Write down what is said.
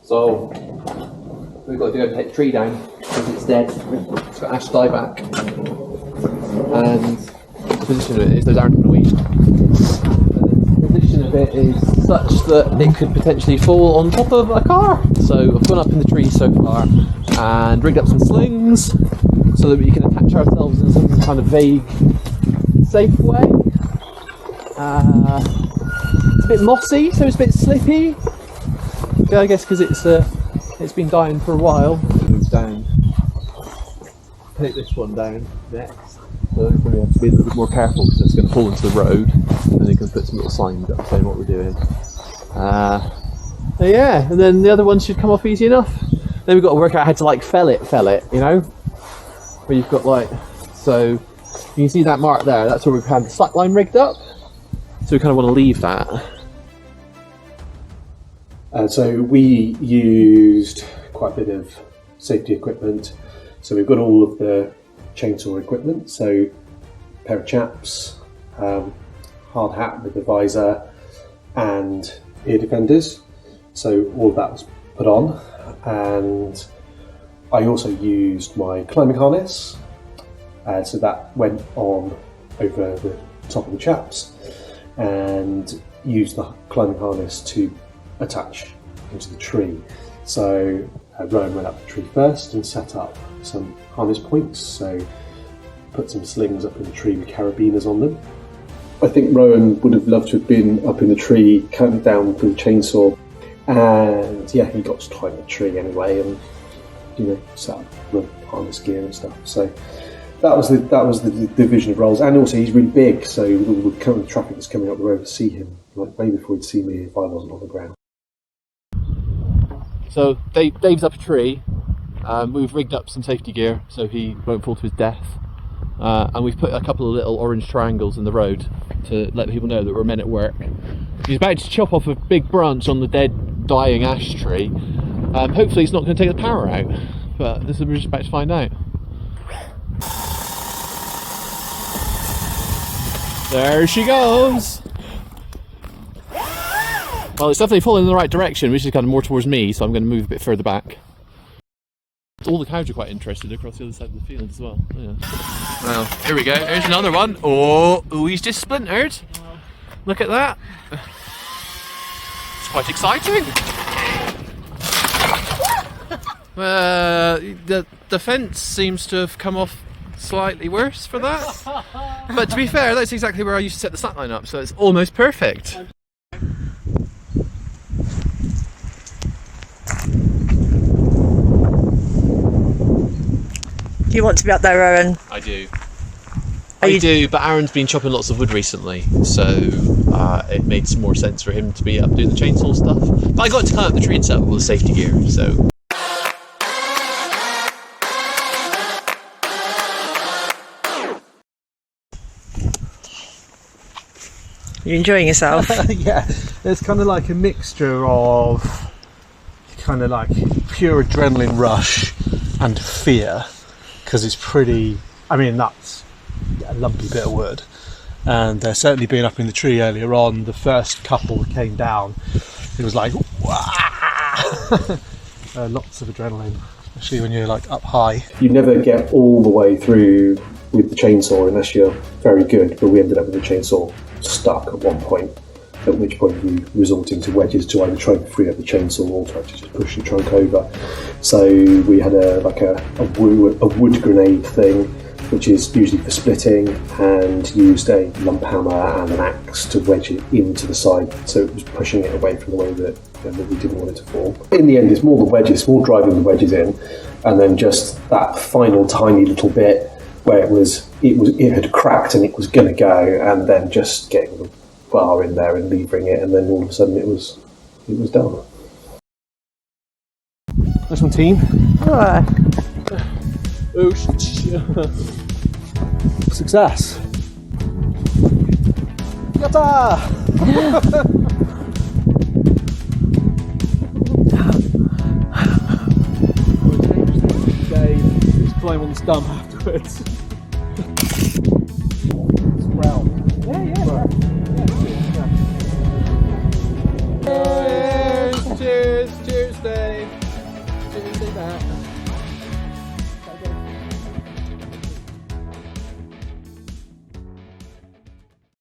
So we've got to go take the tree down because it's dead. It's got Ash Dieback, and the position of it is those aren't going to eat. The position of it is such that it could potentially fall on top of a car. So I've gone up in the tree so far and rigged up some slings so that we can attach ourselves in some kind of vague, safe way. It's a bit mossy, so it's a bit slippy. Yeah, I guess because it's been dying for a while. It's down. Take this one down next. So we're going to have to be a little bit more careful because it's going to fall into the road, and you can put some little signs up saying what we're doing. Yeah, and then the other one should come off easy enough. Then we've got to work out how to like fell it, you know? Where you've got like, so you can see that mark there, that's where we've had the slack line rigged up. So we kind of want to leave that. So we used quite a bit of safety equipment. So we've got all of the chainsaw equipment. So a pair of chaps, hard hat with the visor, and ear defenders. So all of that was put on. And I also used my climbing harness. So that went on over the top of the chaps, and used the climbing harness to attach into the tree. So Rowan went up the tree first and set up some harness points, so put some slings up in the tree with carabiners on them. I think Rowan would have loved to have been up in the tree, cutting down with a chainsaw, and yeah, he got to climb the tree anyway, and set up the harness gear and stuff. So that was the division of roles, and also he's really big, so with all the current traffic that's coming up the road to see him, like way before he'd see me if I wasn't on the ground. So Dave's up a tree. We've rigged up some safety gear so he won't fall to his death, and we've put a couple of little orange triangles in the road to let people know that we're men at work. He's about to chop off a big branch on the dead, dying ash tree. Hopefully it's not going to take the power out, but we're just about to find out. There she goes! Well, it's definitely falling in the right direction, which is kind of more towards me, so I'm going to move a bit further back. All the cows are quite interested across the other side of the field as well. Yeah. Well, here we go. There's another one. Oh, he's just splintered. Look at that. It's quite exciting. The fence seems to have come off slightly worse for that. But to be fair, that's exactly where I used to set the slack line up, so it's almost perfect. Do you want to be up there, Rowan? I do. I do, but Aaron's been chopping lots of wood recently, so it made some more sense for him to be up doing the chainsaw stuff. But I got to climb up the tree and set up all the safety gear, so... You enjoying yourself? Yeah, it's kind of like a mixture of kind of like pure adrenaline rush and fear, because it's pretty, I mean, that's a lumpy bit of wood, and certainly being up in the tree earlier on, the first couple that came down, it was like lots of adrenaline, especially when you're like up high. You never get all the way through with the chainsaw unless you're very good, but we ended up with the chainsaw stuck at one point, at which point we resorting to wedges to either try and free up the chainsaw or try to just push the trunk over. So we had a wood grenade thing, which is usually for splitting, and used a lump hammer and an axe to wedge it into the side, so it was pushing it away from the way that we didn't want it to fall. In the end, it's more the wedges, more driving the wedges in, and then just that final tiny little bit where it had cracked and it was going to go, and then just getting the bar in there and levering it, and then all of a sudden it was done. Nice one, team. Oh. Oh, success. Yatta! We'll change the day. Just climb on the stump afterwards.